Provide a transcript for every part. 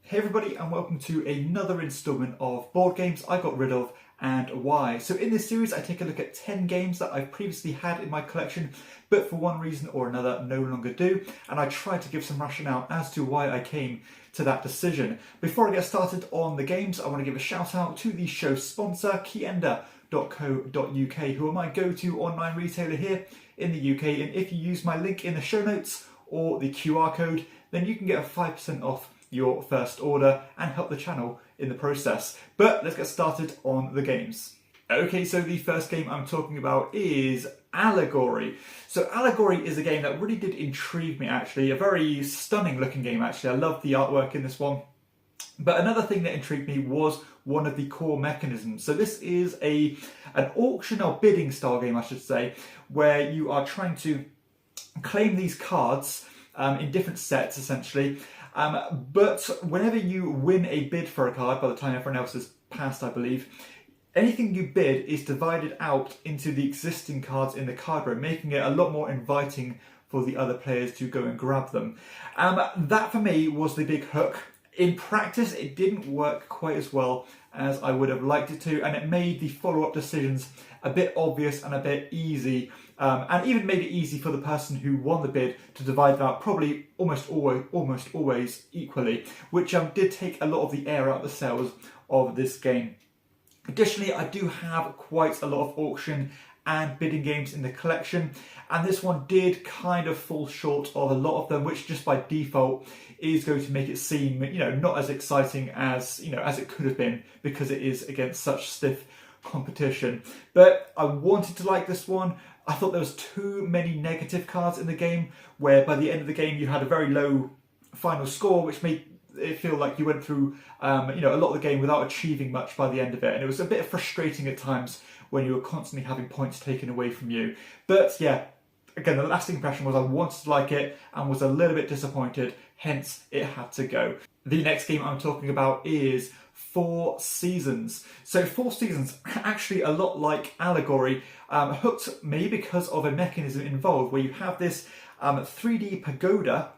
Hey everybody, and welcome to another instalment of board games I got rid of and why. So in this series I take a look at 10 games that I've previously had in my collection but for one reason or another no longer do, and I try to give some rationale as to why I came to that decision. Before I get started on the games, I want to give a shout out to the show sponsor Kienda.co.uk, who are my go-to online retailer here in the UK, and if you use my link in the show notes or the QR code, then you can get a 5% off your first order and help the channel in the process. But let's get started on the games. Okay, so the first game I'm talking about is Allegory. So Allegory is a game that really did intrigue me actually, a very stunning looking game actually. I love the artwork in this one. But another thing that intrigued me was one of the core mechanisms. So this is an auction or bidding style game, I should say, where you are trying to claim these cards in different sets essentially. But whenever you win a bid for a card, by the time everyone else has passed, I believe, anything you bid is divided out into the existing cards in the card row, making it a lot more inviting for the other players to go and grab them. That for me was the big hook. In practice, it didn't work quite as well as I would have liked it to, and it made the follow-up decisions a bit obvious and a bit easy, and even made it easy for the person who won the bid to divide them out probably almost always equally, which did take a lot of the air out of the sails of this game. Additionally, I do have quite a lot of auction and bidding games in the collection, and this one did kind of fall short of a lot of them, which just by default is going to make it seem, not as exciting as, as it could have been, because it is against such stiff competition. But I wanted to like this one. I thought there was too many negative cards in the game, where by the end of the game you had a very low final score, which made it feel like you went through a lot of the game without achieving much by the end of it, and it was a bit frustrating at times when you were constantly having points taken away from you. But yeah, again, the lasting impression was I wanted to like it and was a little bit disappointed, hence it had to go. The next game I'm talking about is Four Seasons. So Four Seasons, actually a lot like Allegory, hooked me because of a mechanism involved where you have this 3D pagoda,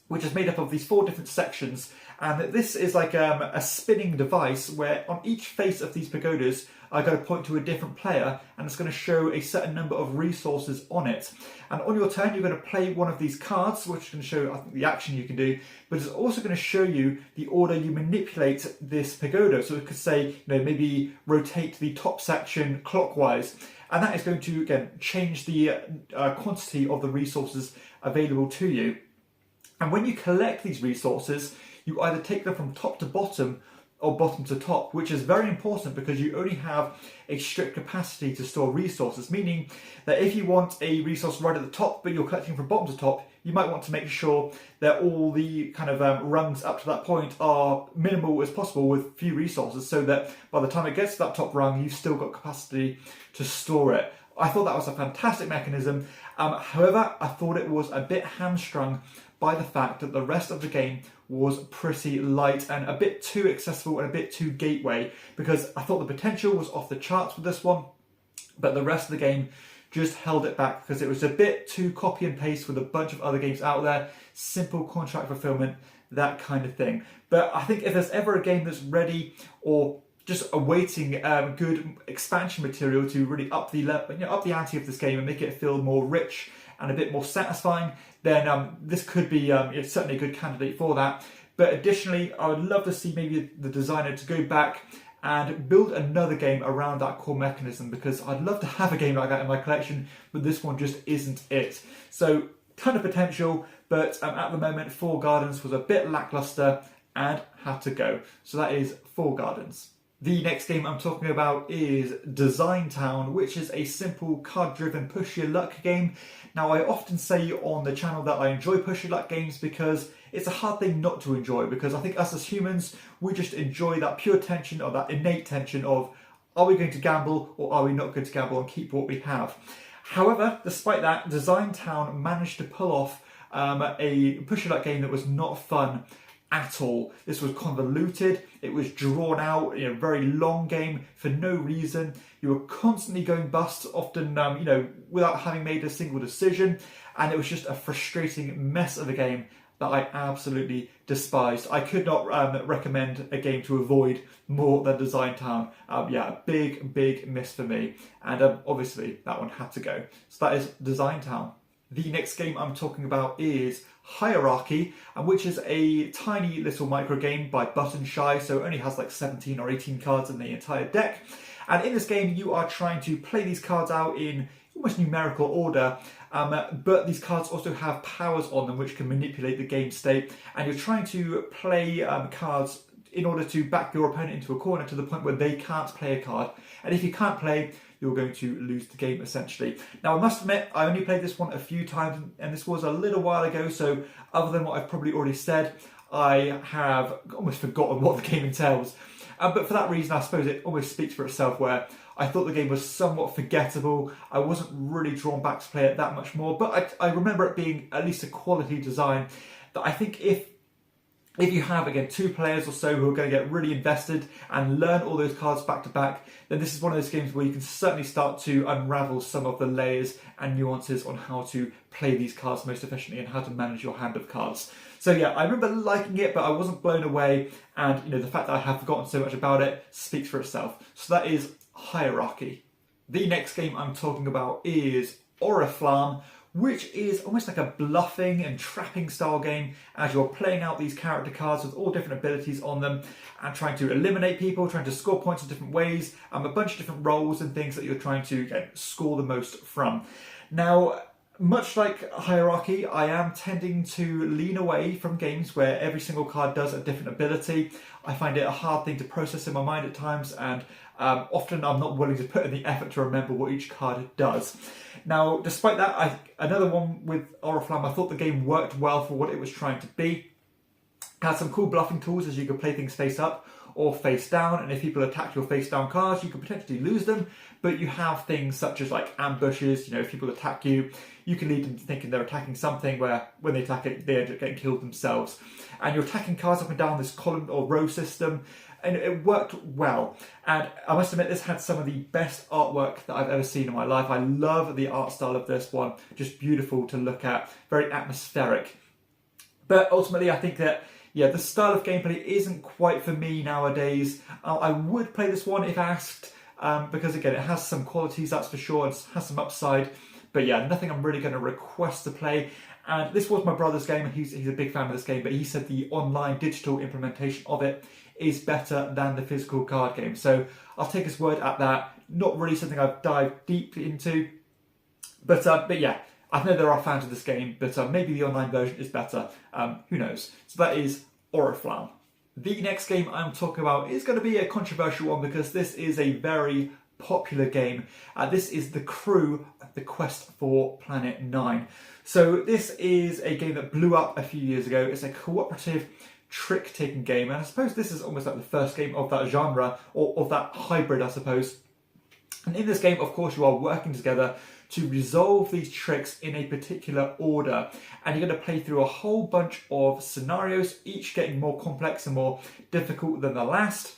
which is made up of these 4 different sections, and this is like a spinning device where on each face of these pagodas are going to point to a different player, and it's going to show a certain number of resources on it. And on your turn, you're going to play one of these cards, which is going to show, I think, the action you can do, but it's also going to show you the order you manipulate this pagoda. So it could say, maybe rotate the top section clockwise, and that is going to, again, change the quantity of the resources available to you. And when you collect these resources, you either take them from top to bottom or bottom to top, which is very important because you only have a strict capacity to store resources, meaning that if you want a resource right at the top but you're collecting from bottom to top, you might want to make sure that all the kind of rungs up to that point are minimal as possible with few resources, so that by the time it gets to that top rung, you've still got capacity to store it. I thought that was a fantastic mechanism. However, I thought it was a bit hamstrung by the fact that the rest of the game was pretty light and a bit too accessible and a bit too gateway, because I thought the potential was off the charts with this one, but the rest of the game just held it back because it was a bit too copy and paste with a bunch of other games out there, simple contract fulfillment, that kind of thing. But I think if there's ever a game that's ready or just awaiting good expansion material to really up the up the ante of this game and make it feel more rich and a bit more satisfying, then this could be it's certainly a good candidate for that. But additionally, I would love to see maybe the designer to go back and build another game around that core mechanism, because I'd love to have a game like that in my collection, but this one just isn't it. So, ton of potential, but at the moment, Four Gardens was a bit lackluster and had to go. So that is Four Gardens. The next game I'm talking about is Design Town, which is a simple card-driven push your luck game. Now, I often say on the channel that I enjoy push your luck games because it's a hard thing not to enjoy, because I think us as humans, we just enjoy that pure tension, or that innate tension of, are we going to gamble or are we not going to gamble and keep what we have? However, despite that, Design Town managed to pull off a push your luck game that was not fun at all. This was convoluted, it was drawn out, very long game for no reason. You were constantly going bust, often without having made a single decision, and it was just a frustrating mess of a game that I absolutely despised. I could not recommend a game to avoid more than Design Town. Yeah, a big miss for me. And obviously that one had to go. So that is Design Town. The next game I'm talking about is Hierarchy, which is a tiny little micro game by Button Shy, so it only has like 17 or 18 cards in the entire deck. And in this game, you are trying to play these cards out in almost numerical order, but these cards also have powers on them which can manipulate the game state, and you're trying to play cards in order to back your opponent into a corner to the point where they can't play a card. And if you can't play, you're going to lose the game essentially. Now I must admit, I only played this one a few times, and this was a little while ago, so other than what I've probably already said, I have almost forgotten what the game entails. But for that reason, I suppose it almost speaks for itself, where I thought the game was somewhat forgettable. I wasn't really drawn back to play it that much more, but I remember it being at least a quality design that I think if you have, again, 2 players or so who are going to get really invested and learn all those cards back to back, then this is one of those games where you can certainly start to unravel some of the layers and nuances on how to play these cards most efficiently and how to manage your hand of cards. So yeah, I remember liking it, but I wasn't blown away, and the fact that I have forgotten so much about it speaks for itself. So that is Hierarchy. The next game I'm talking about is Oriflamme, which is almost like a bluffing and trapping style game as you're playing out these character cards with all different abilities on them and trying to eliminate people, trying to score points in different ways, a bunch of different roles and things that you're trying to score the most from. Now, much like Hierarchy, I am tending to lean away from games where every single card does a different ability. I find it a hard thing to process in my mind at times, and often I'm not willing to put in the effort to remember what each card does. Now, despite that, another one with Oriflamme, I thought the game worked well for what it was trying to be. It had some cool bluffing tools, as you could play things face up or face down, and if people attack your face down cards, you could potentially lose them. But you have things such as like ambushes. If people attack you, you can lead them to thinking they're attacking something, where when they attack it, they end up getting killed themselves. And you're attacking cards up and down this column or row system, and it worked well. And I must admit, this had some of the best artwork that I've ever seen in my life. I love the art style of this one, just beautiful to look at, very atmospheric. But ultimately, I think that the style of gameplay isn't quite for me nowadays. I would play this one if asked, because again, it has some qualities, that's for sure, and has some upside. But yeah, nothing I'm really going to request to play. And this was my brother's game, and he's a big fan of this game, but he said the online digital implementation of it is better than the physical card game. So I'll take his word at that. Not really something I've dived deep into. But yeah, I know there are fans of this game, but maybe the online version is better. Who knows? So that is Oriflamme. The next game I'm talking about is going to be a controversial one, because this is a very popular game. This is The Crew, The Quest for Planet 9. So this is a game that blew up a few years ago. It's a cooperative trick-taking game, and I suppose this is almost like the first game of that genre, or of that hybrid, I suppose. And in this game, of course, you are working together to resolve these tricks in a particular order, and you're going to play through a whole bunch of scenarios, each getting more complex and more difficult than the last.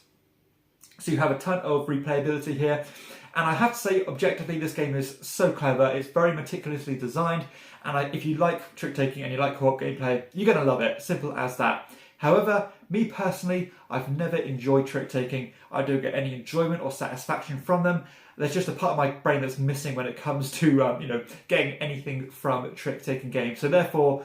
So you have a ton of replayability here, and I have to say, objectively, this game is so clever. It's very meticulously designed, and if you like trick-taking and you like co-op gameplay, you're going to love it. Simple as that. However, me personally, I've never enjoyed trick-taking. I don't get any enjoyment or satisfaction from them. There's just a part of my brain that's missing when it comes to getting anything from trick-taking games. So therefore,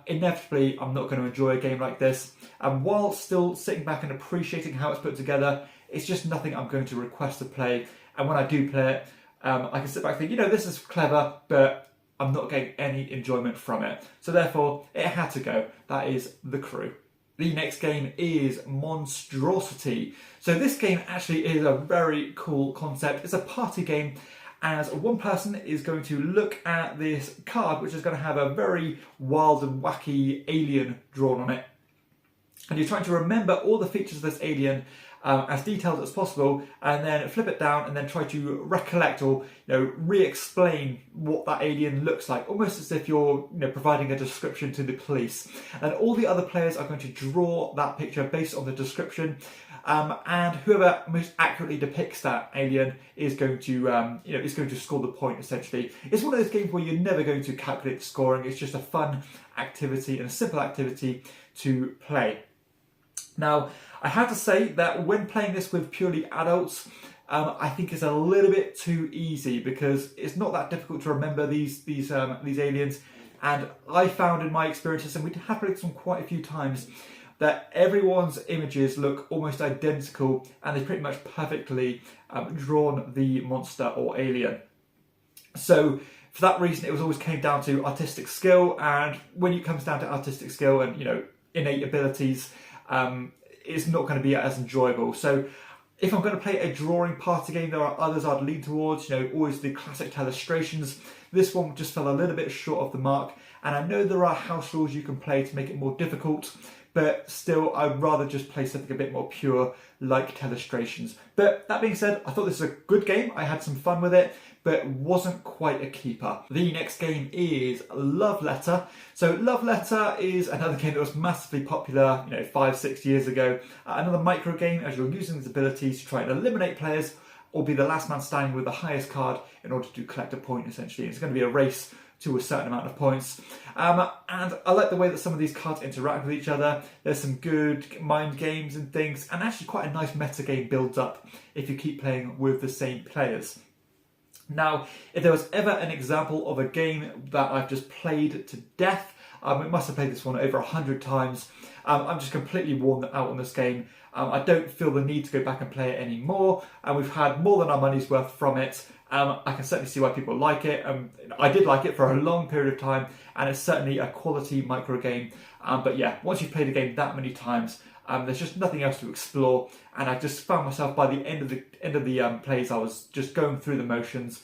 inevitably, I'm not going to enjoy a game like this. And while still sitting back and appreciating how it's put together, it's just nothing I'm going to request to play. And when I do play it, I can sit back and think, this is clever, but I'm not getting any enjoyment from it. So therefore, it had to go. That is The Crew. The next game is Monstrosity. So this game actually is a very cool concept. It's a party game, as one person is going to look at this card, which is going to have a very wild and wacky alien drawn on it. And you're trying to remember all the features of this alien as detailed as possible, and then flip it down and then try to recollect or re-explain what that alien looks like, almost as if you're providing a description to the police. And all the other players are going to draw that picture based on the description, and whoever most accurately depicts that alien is going to is going to score the point. Essentially, it's one of those games where you're never going to calculate the scoring. It's just a fun activity and a simple activity to play. Now, I have to say that when playing this with purely adults, I think it's a little bit too easy because it's not that difficult to remember these aliens. And I found in my experiences, and we have played them quite a few times, that everyone's images look almost identical and they pretty much perfectly drawn the monster or alien. So for that reason, it was always came down to artistic skill, and when it comes down to artistic skill and innate abilities, it's not going to be as enjoyable. So if I'm going to play a drawing party game, there are others I'd lean towards, always the classic telestrations. This one just fell a little bit short of the mark, and I know there are house rules you can play to make it more difficult, but still I'd rather just play something a bit more pure like telestrations. But that being said, I thought this was a good game. I had some fun with it, but wasn't quite a keeper. The next game is Love Letter. So Love Letter is another game that was massively popular 5-6 years ago. Another micro game as you're using these abilities to try and eliminate players or be the last man standing with the highest card in order to collect a point, essentially. It's going to be a race to a certain amount of points. And I like the way that some of these cards interact with each other. There's some good mind games and things, and actually quite a nice meta game builds up if you keep playing with the same players. Now, if there was ever an example of a game that I've just played to death, it must have played this one over 100 times. I'm just completely worn out on this game. I don't feel the need to go back and play it anymore, and we've had more than our money's worth from it. I can certainly see why people like it. I did like it for a long period of time, and it's certainly a quality micro game. But yeah, once you've played a game that many times, there's just nothing else to explore, and I just found myself by the end of the plays, I was just going through the motions,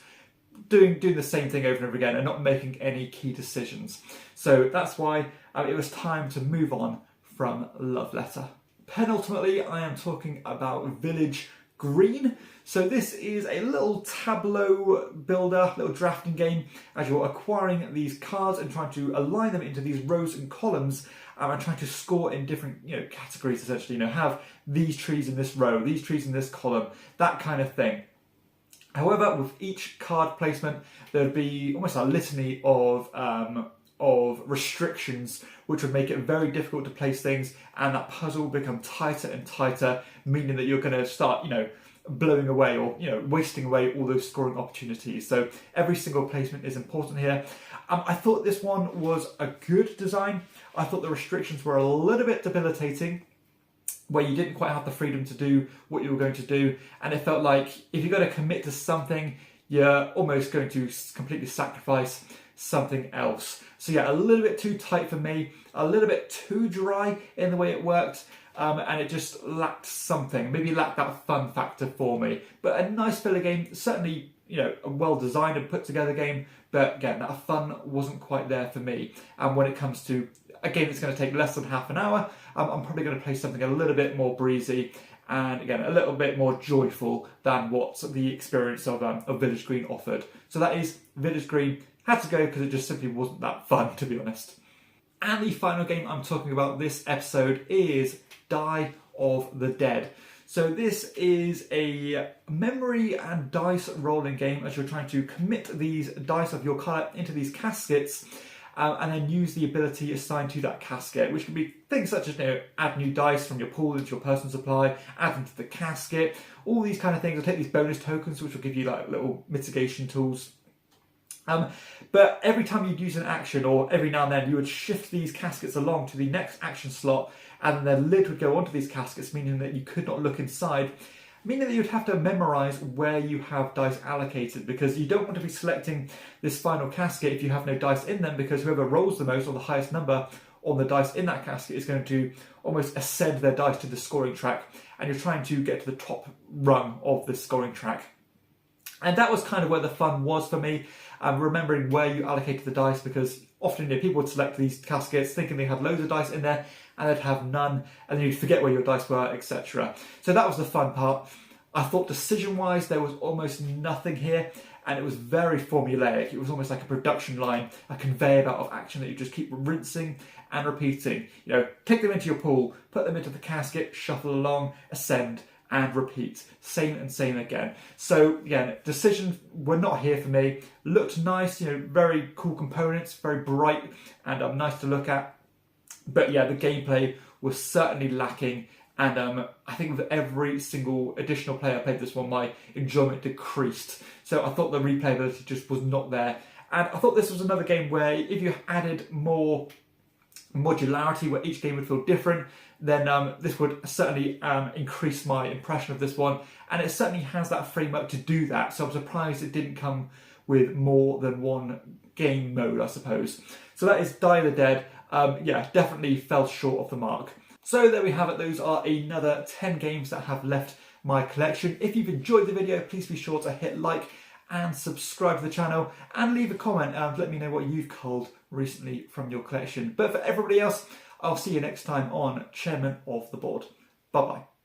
doing the same thing over and over again, and not making any key decisions. So that's why it was time to move on from Love Letter. Penultimately, I am talking about Village Green. So this is a little tableau builder, little drafting game, as you're acquiring these cards and trying to align them into these rows and columns, and trying to score in different categories, essentially. Have these trees in this row, these trees in this column, that kind of thing. However, with each card placement, there'd be almost a litany of restrictions, which would make it very difficult to place things, and that puzzle will become tighter and tighter, meaning that you're going to start, blowing away or wasting away all those scoring opportunities. So every single placement is important here. I thought this one was a good design. I thought the restrictions were a little bit debilitating, where you didn't quite have the freedom to do what you were going to do, and it felt like if you're going to commit to something, you're almost going to completely sacrifice something else. So yeah, a little bit too tight for me, a little bit too dry in the way it worked, and it just lacked something, maybe lacked that fun factor for me. But a nice filler game, certainly a well designed and put together game, but again, that fun wasn't quite there for me. And when it comes to a game that's going to take less than half an hour, I'm probably going to play something a little bit more breezy, and again, a little bit more joyful than what the experience of Village Green offered. So that is Village Green. Had to go because it just simply wasn't that fun, to be honest. And the final game I'm talking about this episode is Die of the Dead. So this is a memory and dice rolling game as you're trying to commit these dice of your colour into these caskets, and then use the ability assigned to that casket, which can be things such as add new dice from your pool into your personal supply, add them to the casket, all these kind of things. I'll take these bonus tokens, which will give you like little mitigation tools. But every time you'd use an action, or every now and then, you would shift these caskets along to the next action slot, and then the lid would go onto these caskets, meaning that you could not look inside, meaning that you'd have to memorise where you have dice allocated, because you don't want to be selecting this final casket if you have no dice in them, because whoever rolls the most or the highest number on the dice in that casket is going to almost ascend their dice to the scoring track, and you're trying to get to the top rung of the scoring track. And that was kind of where the fun was for me, remembering where you allocated the dice, because often people would select these caskets thinking they had loads of dice in there, and they'd have none, and then you'd forget where your dice were, etc. So that was the fun part. I thought decision-wise there was almost nothing here, and it was very formulaic. It was almost like a production line, a conveyor belt of action that you just keep rinsing and repeating. Take them into your pool, put them into the casket, shuffle along, ascend, and repeat, same and same again. So again, decisions were not here for me. Looked nice, very cool components, very bright and nice to look at. But yeah, the gameplay was certainly lacking. And I think with every single additional player I played this one, my enjoyment decreased. So I thought the replayability just was not there. And I thought this was another game where if you added more modularity, where each game would feel different, then this would certainly increase my impression of this one. And it certainly has that framework to do that. So I'm surprised it didn't come with more than one game mode, I suppose. So that is Die the Dead. Yeah, definitely fell short of the mark. So there we have it. Those are another 10 games that have left my collection. If you've enjoyed the video, please be sure to hit like and subscribe to the channel and leave a comment and let me know what you've culled recently from your collection. But for everybody else, I'll see you next time on Chairman of the Board. Bye bye.